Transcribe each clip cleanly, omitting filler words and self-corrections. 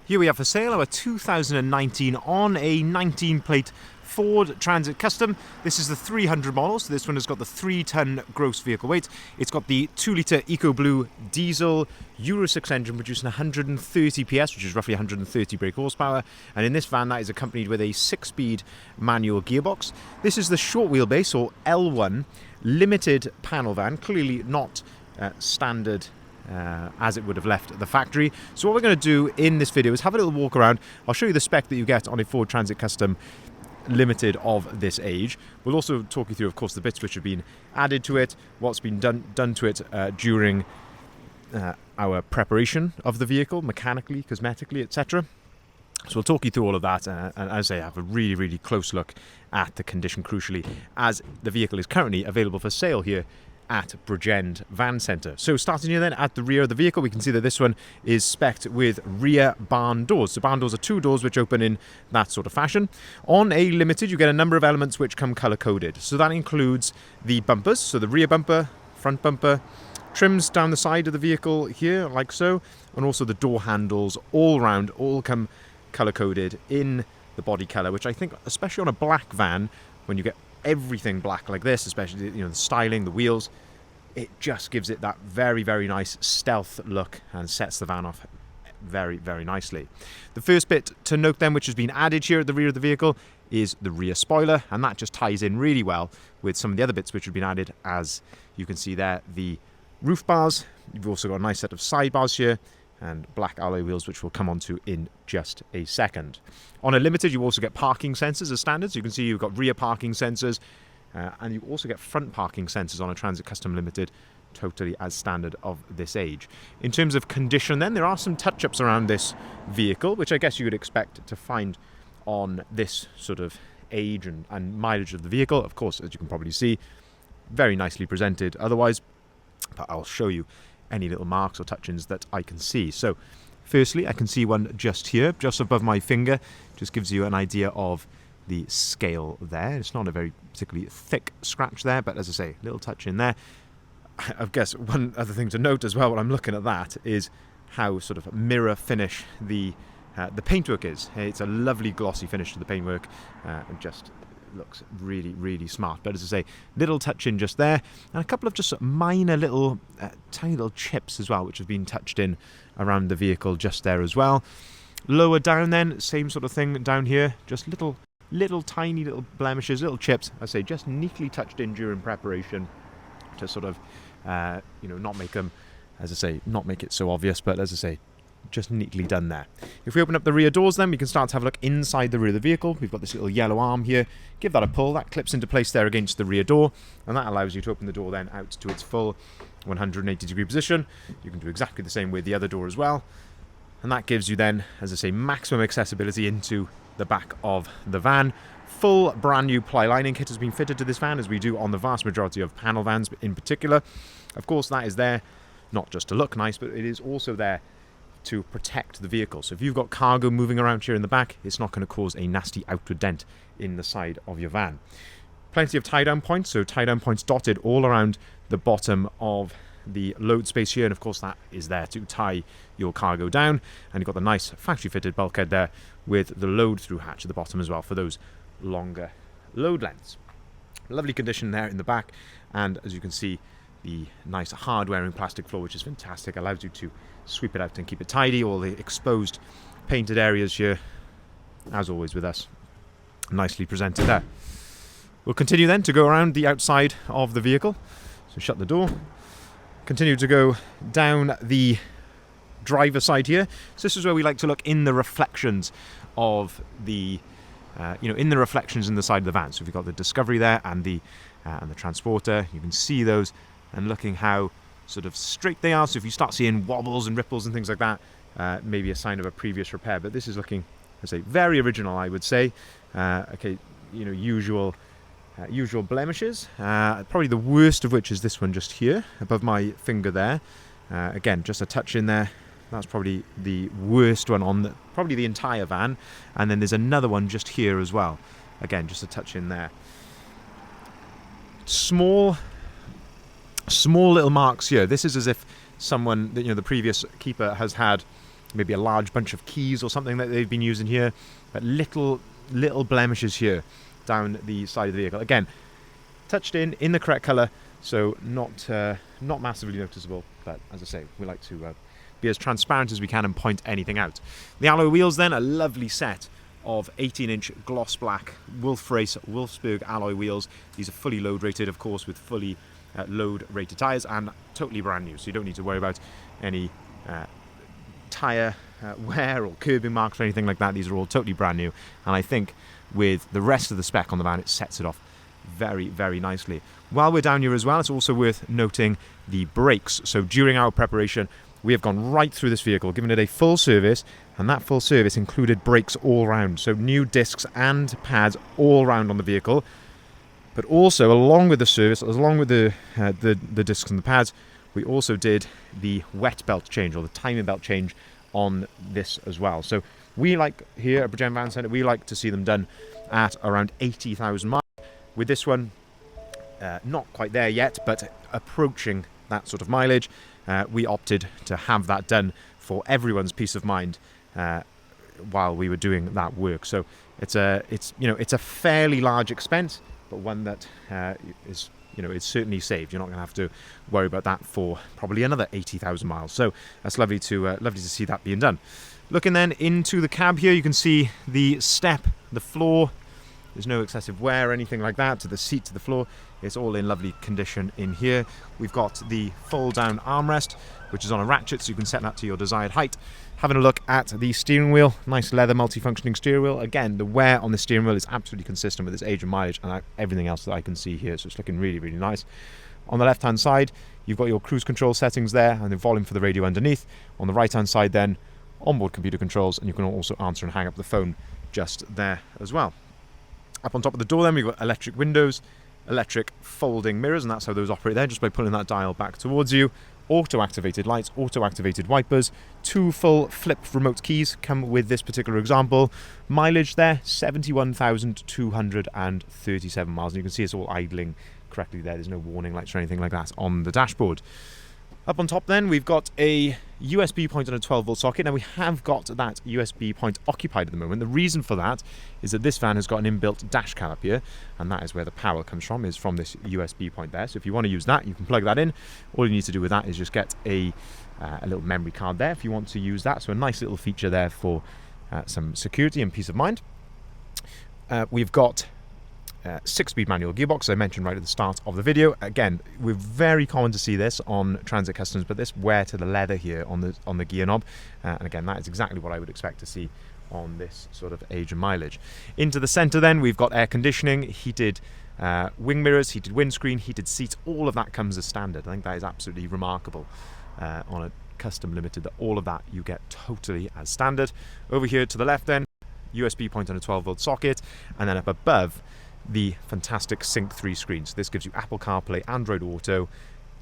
Here we have for sale our 2019 on a 19-plate Ford Transit Custom. This is the 300 model, so this one has got the 3-ton gross vehicle weight. It's got the 2-litre EcoBlue diesel Euro 6 engine producing 130 PS, which is roughly 130 brake horsepower. And in this van, that is accompanied with a 6-speed manual gearbox. This is the short wheelbase, or L1, limited panel van, clearly not standard as it would have left at the factory. So what we're going to do in this video is have a little walk around. I'll show you the spec that you get on a Ford Transit Custom Limited of this age. We'll also talk you through, of course, the bits which have been added to it, what's been done to it during our preparation of the vehicle, mechanically, cosmetically, etc. So we'll talk you through all of that, and as I say, have a really, really close look at the condition, crucially, as the vehicle is currently available for sale here at Bridgend Van Centre. So starting here then at the rear of the vehicle, we can see that this one is spec'd with rear barn doors. So barn doors are 2 doors which open in that sort of fashion. On a Limited, you get a number of elements which come colour-coded. So that includes the bumpers, so the rear bumper, front bumper, trims down the side of the vehicle here, like so, and also the door handles all round, all come colour-coded in the body colour, which I think, especially on a black van, when you get everything black like this, especially the styling, the wheels, it just gives it that very, very nice stealth look and sets the van off very, very nicely. The first bit to note then, which has been added here at the rear of the vehicle, is the rear spoiler, and that just ties in really well with some of the other bits which have been added. As you can see there, the roof bars. You've also got a nice set of sidebars here and black alloy wheels, which we'll come on to in just a second. On a Limited, you also get parking sensors as standard. So you can see you've got rear parking sensors, and you also get front parking sensors on a Transit Custom Limited, totally as standard of this age. In terms of condition then, there are some touch-ups around this vehicle, which I guess you would expect to find on this sort of age and mileage of the vehicle. Of course, as you can probably see, very nicely presented otherwise, but I'll show you any little marks or touch-ins that I can see. So firstly, I can see one just here, just above my finger. Just gives you an idea of the scale there. It's not a very particularly thick scratch there, but as I say, little touch in there. I guess one other thing to note as well when I'm looking at that is how sort of mirror finish the paintwork is. It's a lovely glossy finish to the paintwork, and just looks really, really smart. But as I say, little touch in just there, and a couple of just minor little tiny little chips as well, which have been touched in around the vehicle just there as well. Lower down then, same sort of thing down here, just little tiny little blemishes, little chips, I say, just neatly touched in during preparation to sort of not make them, as I say, not make it so obvious, but as I say, just neatly done there. If we open up the rear doors then, we can start to have a look inside the rear of the vehicle. We've got this little yellow arm here. Give that a pull. That clips into place there against the rear door, and that allows you to open the door then out to its full 180-degree position. You can do exactly the same with the other door as well, and that gives you then, as I say, maximum accessibility into the back of the van. Full brand new ply lining kit has been fitted to this van, as we do on the vast majority of panel vans in particular. Of course, that is there not just to look nice, but it is also there to protect the vehicle. So if you've got cargo moving around here in the back, it's not going to cause a nasty outward dent in the side of your van. Plenty of tie-down points, so tie-down points dotted all around the bottom of the load space here, and of course that is there to tie your cargo down. And you've got the nice factory-fitted bulkhead there with the load-through hatch at the bottom as well for those longer load lengths. Lovely condition there in the back, and as you can see, the nice hard-wearing plastic floor, which is fantastic, allows you to sweep it out and keep it tidy. All the exposed painted areas here, as always with us, nicely presented there. We'll continue then to go around the outside of the vehicle. So shut the door. Continue to go down the driver side here. So this is where we like to look in the reflections of the in the reflections in the side of the van. So we've got the Discovery there and the Transporter. You can see those, and looking how sort of straight they are. So if you start seeing wobbles and ripples and things like that, maybe a sign of a previous repair. But this is looking, I say, very original, I would say. Okay, usual blemishes. Probably the worst of which is this one just here, above my finger there. Again, just a touch in there. That's probably the worst one on probably the entire van. And then there's another one just here as well. Again, just a touch in there. Small little marks here. This is as if someone, the previous keeper has had maybe a large bunch of keys or something that they've been using here, but little blemishes here down the side of the vehicle. Again, touched in the correct colour, so not massively noticeable, but as I say, we like to be as transparent as we can and point anything out. The alloy wheels then, a lovely set of 18-inch gloss black Wolf Race Wolfsburg alloy wheels. These are fully load rated, of course, with fully load rated tyres, and totally brand new, so you don't need to worry about any tyre wear or curbing marks or anything like that. These are all totally brand new, and I think with the rest of the spec on the van, it sets it off very, very nicely. While we're down here as well, it's also worth noting the brakes. So during our preparation, we have gone right through this vehicle, given it a full service, and that full service included brakes all round. So new discs and pads all round on the vehicle. But also, along with the service, along with the discs and the pads, we also did the wet belt change, or the timing belt change, on this as well. So we like, here at Bridgend Van Centre, we like to see them done at around 80,000 miles. With this one, not quite there yet, but approaching that sort of mileage. We opted to have that done for everyone's peace of mind while we were doing that work. So it's a fairly large expense, but one that is certainly saved. You're not going to have to worry about that for probably another 80,000 miles. So that's lovely to see that being done. Looking then into the cab here, you can see the step, the floor. There's no excessive wear or anything like that to the seat, to the floor. It's all in lovely condition in here. We've got the fold-down armrest, which is on a ratchet, so you can set that to your desired height. Having a look at the steering wheel, nice leather multifunctioning steering wheel. Again, the wear on the steering wheel is absolutely consistent with its age and mileage and everything else that I can see here, so it's looking really, really nice. On the left-hand side, you've got your cruise control settings there and the volume for the radio underneath. On the right-hand side then, onboard computer controls, and you can also answer and hang up the phone just there as well. Up on top of the door then, we've got electric windows, electric folding mirrors, and that's how those operate there, just by pulling that dial back towards you. Auto-activated lights, auto-activated wipers, 2 full flip remote keys come with this particular example. Mileage there, 71,237 miles, and you can see it's all idling correctly there. There's no warning lights or anything like that on the dashboard. Up on top then, we've got a USB point and a 12-volt socket. Now, we have got that USB point occupied at the moment. The reason for that is that this van has got an inbuilt dash cam up here, and that is where the power comes from, is from this USB point there. So if you want to use that, you can plug that in. All you need to do with that is just get a little memory card there if you want to use that. So a nice little feature there for some security and peace of mind. We've got 6-speed manual gearbox, as I mentioned right at the start of the video. Again, we're very common to see this on Transit Customs, but this wear to the leather here on the gear knob, and again, that is exactly what I would expect to see on this sort of age and mileage. Into the centre then, we've got air conditioning, heated wing mirrors, heated windscreen, heated seats. All of that comes as standard. I think that is absolutely remarkable on a Custom Limited, that all of that you get totally as standard. Over here to the left then, USB point on a 12-volt socket, and then up above, the fantastic Sync 3 screen. So this gives you Apple CarPlay, Android Auto,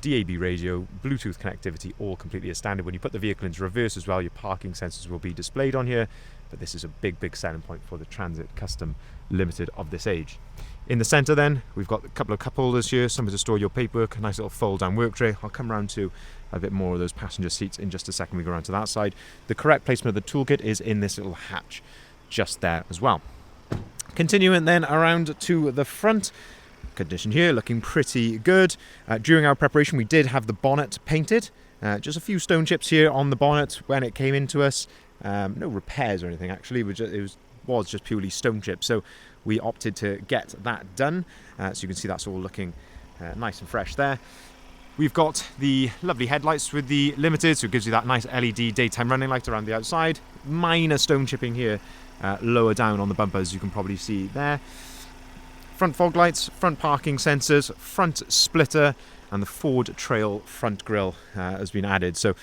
DAB radio, Bluetooth connectivity, all completely as standard. When you put the vehicle into reverse as well, your parking sensors will be displayed on here, but this is a big selling point for the Transit Custom Limited of this age. In the centre then, we've got a couple of cup holders here, somewhere to store your paperwork, a nice little fold-down work tray. I'll come around to a bit more of those passenger seats in just a second. We go around to that side. The correct placement of the toolkit is in this little hatch just there as well. Continuing then around to the front, condition here looking pretty good. During our preparation, we did have the bonnet painted. Just a few stone chips here on the bonnet when it came into us. No repairs or anything actually. It was just purely stone chips. So we opted to get that done. So you can see that's all looking nice and fresh there. We've got the lovely headlights with the Limited, so it gives you that nice LED daytime running light around the outside. Minor stone chipping here. Lower down on the bumper, as you can probably see there. Front fog lights, front parking sensors, front splitter, and the Ford Trail front grille has been added. So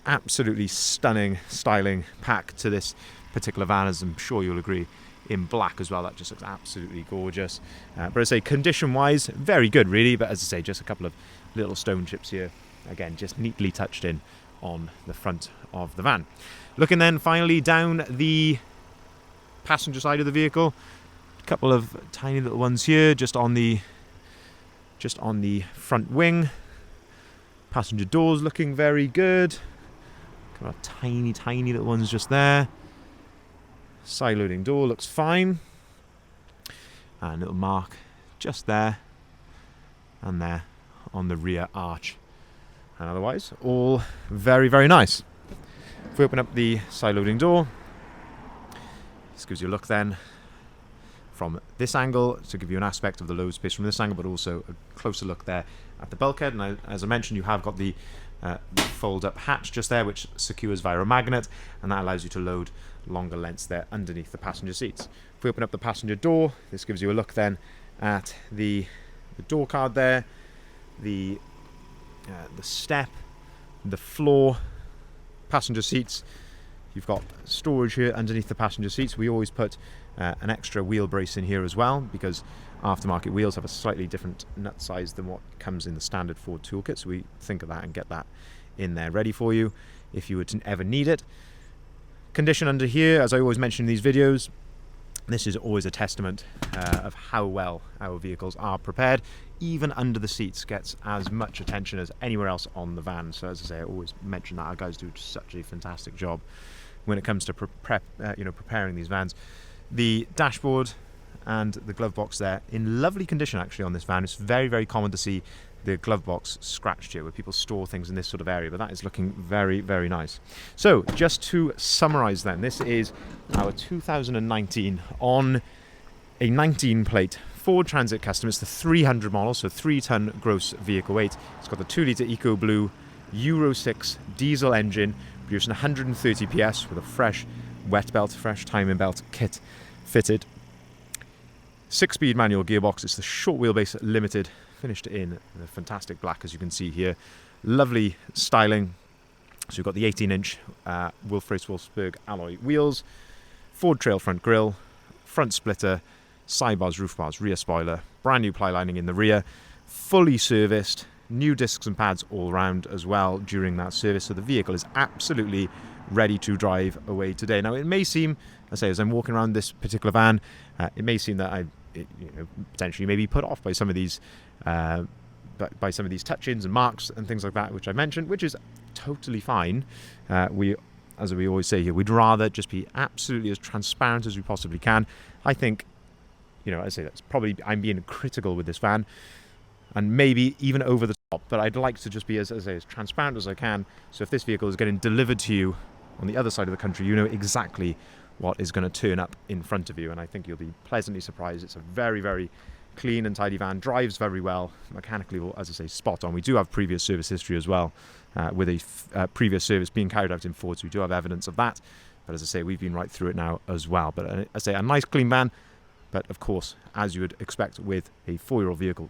absolutely stunning styling pack to this particular van, as I'm sure you'll agree, in black as well. That just looks absolutely gorgeous. But as I say, condition-wise, very good really, but as I say, just a couple of little stone chips here. Again, just neatly touched in on the front of the van. Looking then finally down the passenger side of the vehicle, a couple of tiny little ones here just on the front wing. Passenger doors looking very good. Got a tiny, tiny little ones just there. Side loading door looks fine. And a little mark just there and there on the rear arch. And otherwise, all very, very nice. If we open up the side loading door, this gives you a look then from this angle to give you an aspect of the load space from this angle, but also a closer look there at the bulkhead. And as I mentioned, you have got the fold-up hatch just there, which secures via a magnet, and that allows you to load longer lengths there underneath the passenger seats. If we open up the passenger door, this gives you a look then at the door card there, the step, the floor, passenger seats. You've got storage here underneath the passenger seats. We always put an extra wheel brace in here as well, because aftermarket wheels have a slightly different nut size than what comes in the standard Ford toolkit, so we think of that and get that in there ready for you if you were to ever need it. Condition under here, as I always mention in these videos, this is always a testament of how well our vehicles are prepared. Even under the seats gets as much attention as anywhere else on the van. So as I say, I always mention that our guys do such a fantastic job when it comes to preparing these vans. The dashboard and the glove box there in lovely condition actually on this van. It's very, very common to see the glove box scratched here, where people store things in this sort of area, but that is looking very, very nice. So just to summarize then, this is our 2019 on a 19 plate Ford Transit Custom. It's the 300 model, so 3-ton gross vehicle weight. It's got the 2-litre Eco Blue Euro 6 diesel engine producing 130 PS with a fresh wet belt, fresh timing belt kit fitted. 6-speed manual gearbox. It's the short wheelbase limited, finished in the fantastic black, as you can see here. Lovely styling. So you've got the 18-inch Wolf-Rayce-Wolfsburg alloy wheels, Ford Trail front grille, front splitter, sidebars, roof bars, rear spoiler, brand new ply lining in the rear, fully serviced, new discs and pads all round as well during that service. So the vehicle is absolutely ready to drive away today. Now it may seem, as I'm walking around this particular van, it may seem that I potentially maybe put off by some of these touch-ins and marks and things like that, which I mentioned, which is totally fine. As we always say here, we'd rather just be absolutely as transparent as we possibly can. I think, I say that's probably, I'm being critical with this van and maybe even over the top, but I'd like to just be as transparent as I can. So if this vehicle is getting delivered to you on the other side of the country, you know exactly what is going to turn up in front of you, and I think you'll be pleasantly surprised. It's a very, very clean and tidy van, drives very well, mechanically, as I say, spot on. We do have previous service history as well, with a previous service being carried out in Ford, so we do have evidence of that. But as I say, we've been right through it now as well. But as I say, a nice clean van, but of course, as you would expect with a 4-year-old vehicle,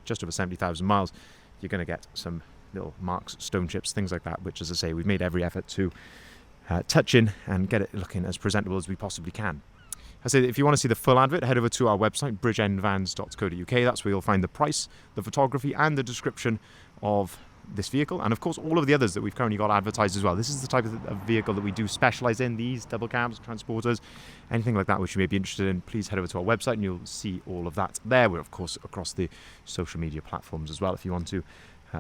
just over 70,000 miles, you're going to get some little marks, stone chips, things like that, which, as I say, we've made every effort to touch in and get it looking as presentable as we possibly can. I say that if you want to see the full advert, head over to our website, bridgeendvans.co.uk. That's where you'll find the price, the photography, and the description of this vehicle, and of course all of the others that we've currently got advertised as well. This is the type of vehicle that we do specialize in, these double cabs, transporters, anything like that which you may be interested in. Please head over to our website and you'll see all of that there. We're of course across the social media platforms as well. If you want to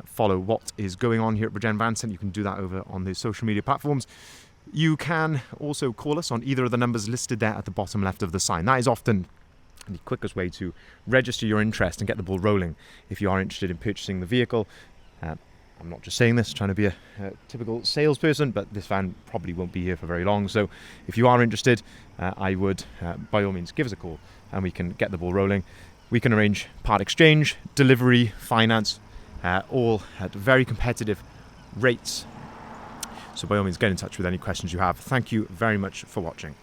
follow what is going on here at Bridge End Van Centre, you can do that over on the social media platforms. You can also call us on either of the numbers listed there at the bottom left of the sign. That is often the quickest way to register your interest and get the ball rolling if you are interested in purchasing the vehicle. I'm not just saying this, trying to be a typical salesperson, but this van probably won't be here for very long. So if you are interested, I would, by all means, give us a call and we can get the ball rolling. We can arrange part exchange, delivery, finance, all at very competitive rates. So by all means, get in touch with any questions you have. Thank you very much for watching.